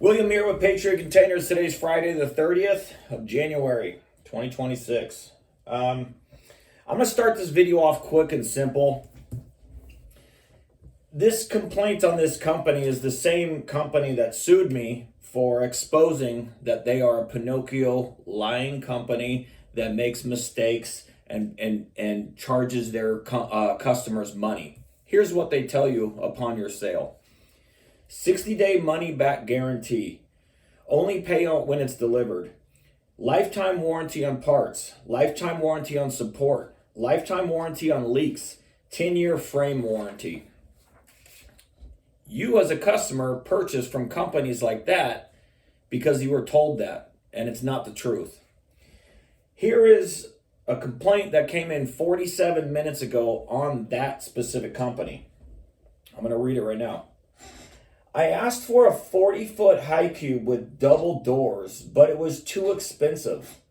William here with Patriot Containers. Today's Friday, the 30th of January, 2026. I'm going to start this video off quick and simple. This complaint on this company is the same company that sued me for exposing that they are a Pinocchio lying company that makes mistakes and charges their customers money. Here's what they tell you upon your sale. 60-day money-back guarantee. Only pay out when it's delivered. Lifetime warranty on parts. Lifetime warranty on support. Lifetime warranty on leaks. 10-year frame warranty. You as a customer purchase from companies like that because you were told that, and it's not the truth. Here is a complaint that came in 47 minutes ago on that specific company. I'm going to read it right now. I asked for a 40-foot high cube with double doors, but it was too expensive.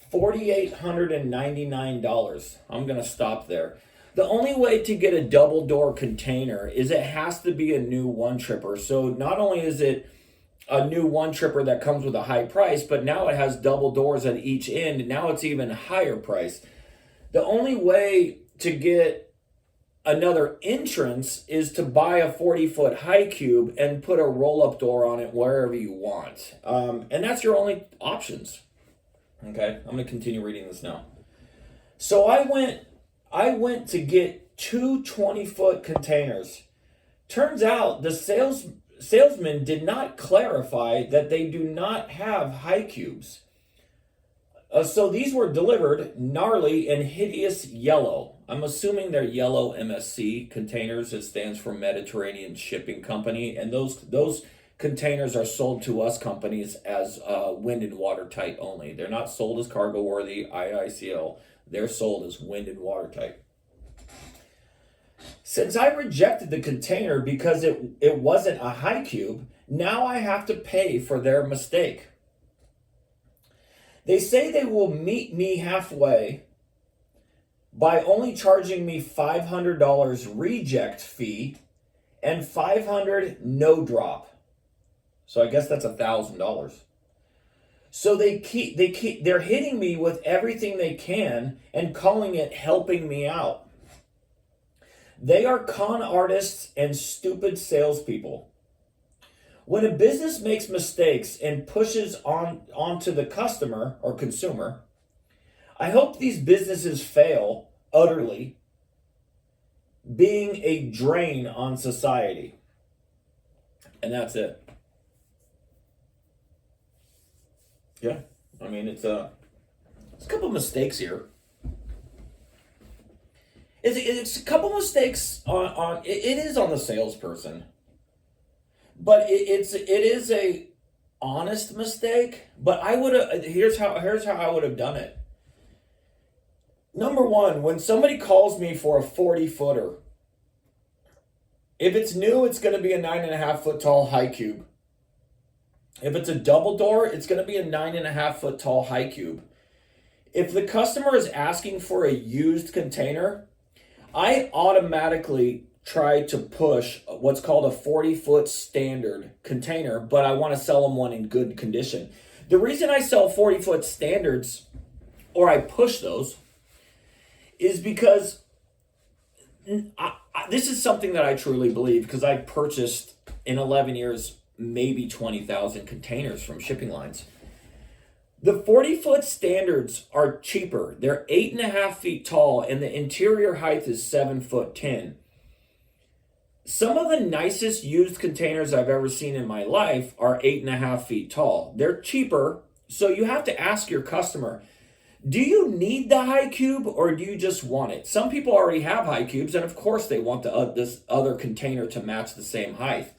$4,899. I'm going to stop there. The only way to get a double door container is it has to be a new one tripper. So not only is it a new one tripper that comes with a high price, but now it has double doors at each end. Now it's even higher price. The only way to get another entrance is to buy a 40-foot high cube and put a roll-up door on it wherever you want. And that's your only options. Okay, I'm going to continue reading this now. So I went to get two 20-foot containers. Turns out the salesman did not clarify that they do not have high cubes. So these were delivered gnarly and hideous yellow. I'm assuming they're yellow MSC containers. It stands for Mediterranean Shipping Company. And those containers are sold to us companies as wind and watertight only. They're not sold as cargo worthy, IICL. They're sold as wind and watertight. Since I rejected the container because it wasn't a high cube, now I have to pay for their mistake. They say they will meet me halfway by only charging me $500 reject fee and $500 no drop. So I guess that's $1,000. So they're hitting me with everything they can and calling it helping me out. They are con artists and stupid salespeople. When a business makes mistakes and pushes onto the customer or consumer, I hope these businesses fail utterly, being a drain on society. And that's it. Yeah, I mean, it's a couple of mistakes here. It's a couple of mistakes it is on the salesperson. But it is a honest mistake. But I would have here's how I would have done it. Number one, when somebody calls me for a 40-footer, if it's new, it's going to be a 9.5-foot tall high cube. If it's a double door, it's going to be a 9.5-foot tall high cube. If the customer is asking for a used container, I automatically try to push what's called a 40-foot standard container, but I want to sell them one in good condition. The reason I sell 40-foot standards, or I push those, is because this is something that I truly believe, because I purchased in 11 years maybe 20,000 containers from shipping lines. The 40-foot standards are cheaper. They're 8.5 feet tall, and the interior height is 7'10". Some of the nicest used containers I've ever seen in my life are 8.5 feet tall. They're cheaper, so you have to ask your customer, do you need the high cube or do you just want it? Some people already have high cubes, and of course they want this other container to match the same height.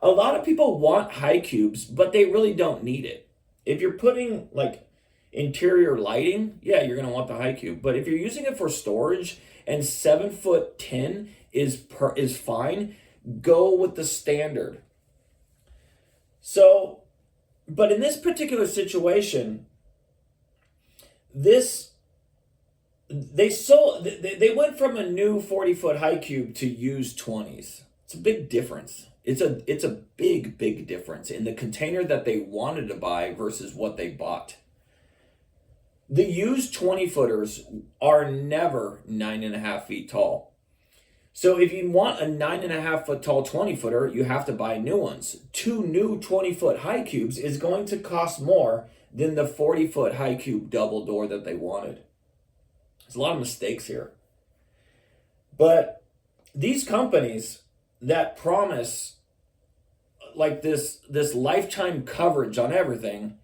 A lot of people want high cubes, but they really don't need it. If you're putting like interior lighting, yeah, you're going to want the high cube. But if you're using it for storage and 7'10" is fine, go with the standard. So, but in this particular situation, they went from a new 40-foot high cube to used 20s. It's a big difference. It's a big difference in the container that they wanted to buy versus what they bought. The used 20 footers are never 9.5 feet tall. So if you want a 9.5 foot tall 20 footer, you have to buy new ones. 2 new 20-foot high cubes is going to cost more than the 40-foot high cube double door that they wanted. There's a lot of mistakes here. But these companies that promise like this lifetime coverage on everything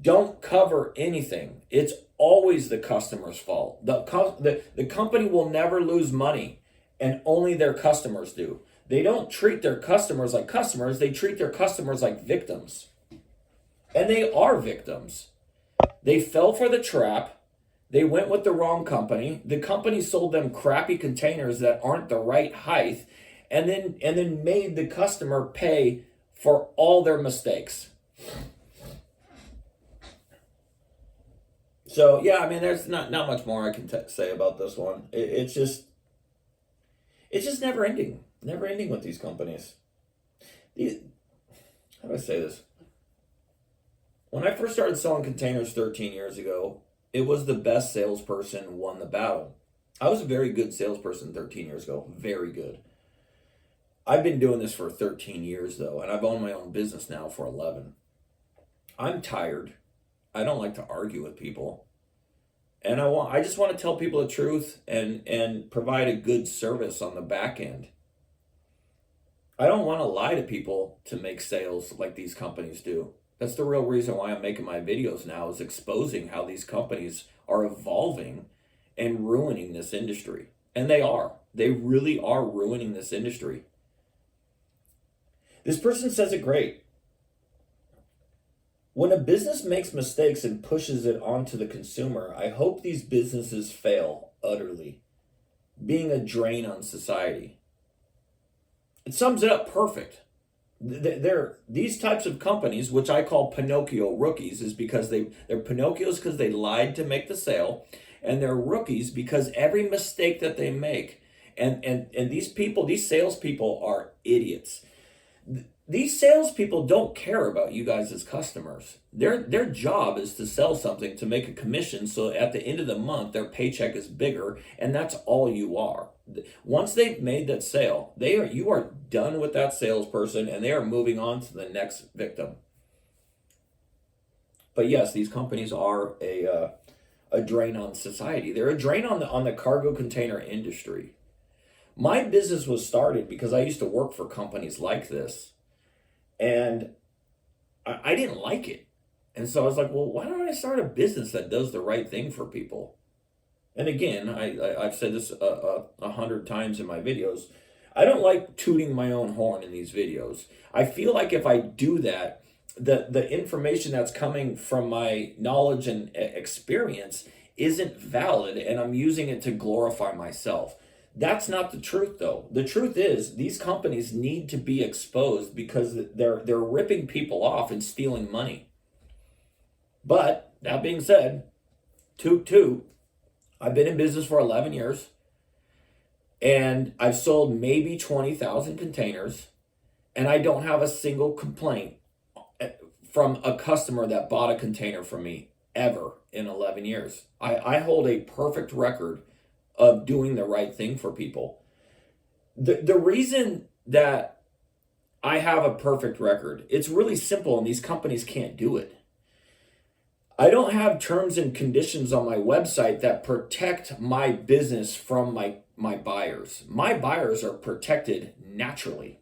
don't cover anything. It's always the customer's fault. The company will never lose money, and only their customers do. They don't treat their customers like customers, they treat their customers like victims. And they are victims. They fell for the trap. They went with the wrong company. The company sold them crappy containers that aren't the right height, and then made the customer pay for all their mistakes. So yeah, I mean, there's not much more I can say about this one. It's just never ending with these companies. How do I say this? When I first started selling containers 13 years ago, it was the best salesperson won the battle. I was a very good salesperson 13 years ago. Very good. I've been doing this for 13 years though, and I've owned my own business now for 11. I'm tired. I don't like to argue with people. And I just want to tell people the truth and provide a good service on the back end. I don't want to lie to people to make sales like these companies do. That's the real reason why I'm making my videos now, is exposing how these companies are evolving and ruining this industry. And they are. They really are ruining this industry. This person says it great. When a business makes mistakes and pushes it onto the consumer, I hope these businesses fail utterly, being a drain on society. It sums it up perfect. These types of companies, which I call Pinocchio rookies, is because they're Pinocchios because they lied to make the sale, and they're rookies because every mistake that they make, and these people, these salespeople are idiots. These salespeople don't care about you guys as customers. Their job is to sell something to make a commission, so at the end of the month their paycheck is bigger, and that's all you are. Once they've made that sale, you are done with that salesperson, and they are moving on to the next victim. But yes, these companies are a drain on society. They're a drain on the cargo container industry. My business was started because I used to work for companies like this. And I didn't like it. And so I was like, well, why don't I start a business that does the right thing for people? And again, I've said this 100 times in my videos. I don't like tooting my own horn in these videos. I feel like if I do that, the information that's coming from my knowledge and experience isn't valid, and I'm using it to glorify myself. That's not the truth, though. The truth is these companies need to be exposed because they're ripping people off and stealing money. But that being said, toot, I've been in business for 11 years, and I've sold maybe 20,000 containers, and I don't have a single complaint from a customer that bought a container from me ever in 11 years. I hold a perfect record of doing the right thing for people. The reason that I have a perfect record, it's really simple, and these companies can't do it. I don't have terms and conditions on my website that protect my business from my buyers. My buyers are protected naturally.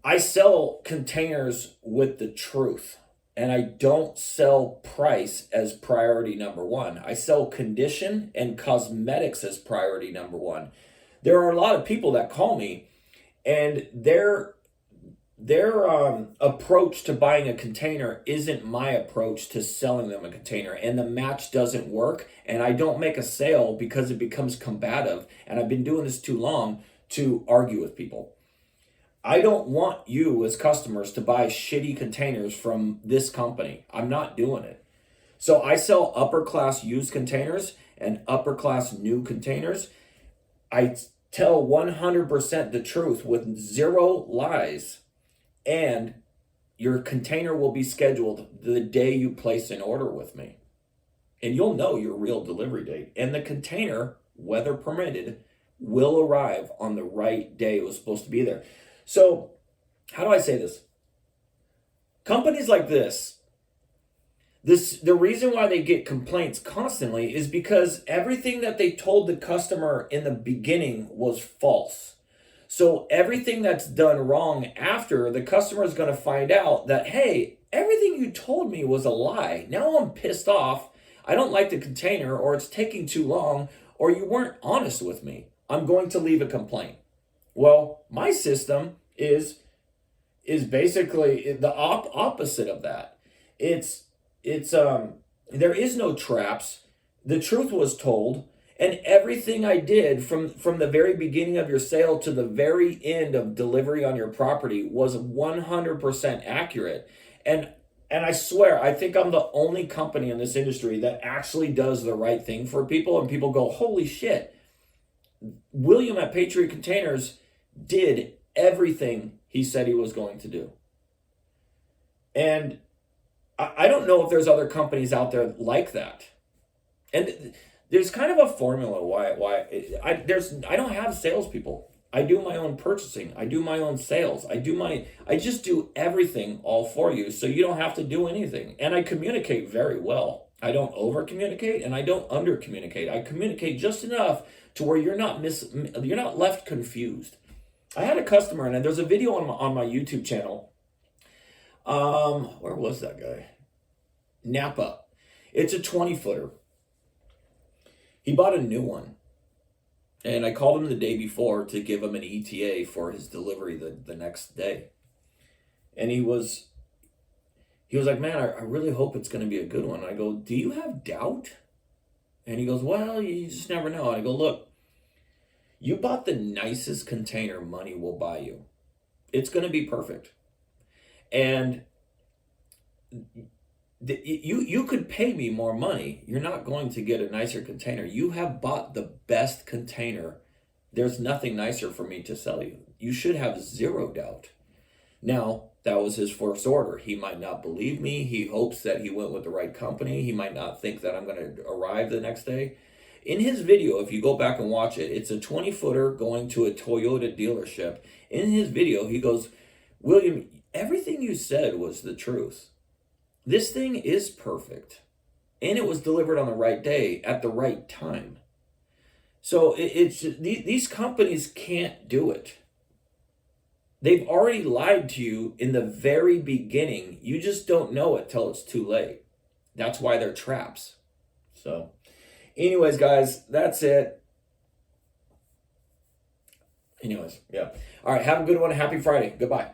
I sell containers with the truth. And I don't sell price as priority number one. I sell condition and cosmetics as priority number one. There are a lot of people that call me, and their approach to buying a container isn't my approach to selling them a container, and the match doesn't work, and I don't make a sale because it becomes combative, and I've been doing this too long to argue with people. I don't want you as customers to buy shitty containers from this company. I'm not doing it. So I sell upper class used containers and upper class new containers. I Tell 100% the truth with zero lies, and your container will be scheduled the day you place an order with me. And you'll know your real delivery date. And the container, weather permitted, will arrive on the right day it was supposed to be there. So, how do I say this? Companies like the reason why they get complaints constantly is because everything that they told the customer in the beginning was false. So everything that's done wrong after, the customer is going to find out that, hey, everything you told me was a lie. Now I'm pissed off. I don't like the container, or it's taking too long, or you weren't honest with me. I'm going to leave a complaint. Well, my system is basically the opposite of that. It's there is no traps. The truth was told, and everything I did from the very beginning of your sale to the very end of delivery on your property was 100% accurate. And I swear, I think I'm the only company in this industry that actually does the right thing for people, and people go, holy shit, William at Patriot Containers did everything he said he was going to do. And I don't know if there's other companies out there like that. And there's kind of a formula why I don't have salespeople. I do my own purchasing. I do my own sales. I just do everything all for you, so you don't have to do anything. And I communicate very well. I don't over communicate and I don't under communicate. I communicate just enough to where you're not left confused. I had a customer, and there's a video on my YouTube channel. Where was that guy? Napa. It's a 20-footer. He bought a new one. And I called him the day before to give him an ETA for his delivery the next day. And he was like, man, I really hope it's going to be a good one. I go, do you have doubt? And he goes, well, you just never know. I go, look, you bought the nicest container money will buy you. It's going to be perfect. And you could pay me more money. You're not going to get a nicer container. You have bought the best container. There's nothing nicer for me to sell you. You should have zero doubt. Now, that was his first order. He might not believe me. He hopes that he went with the right company. He might not think that I'm going to arrive the next day. In his video, if you go back and watch it, it's a 20-footer going to a Toyota dealership. In his video, he goes, William, everything you said was the truth. This thing is perfect. And it was delivered on the right day at the right time. So these companies can't do it. They've already lied to you in the very beginning. You just don't know it till it's too late. That's why they're traps. So anyways, guys, that's it. Anyways, yeah. All right, have a good one. Happy Friday. Goodbye.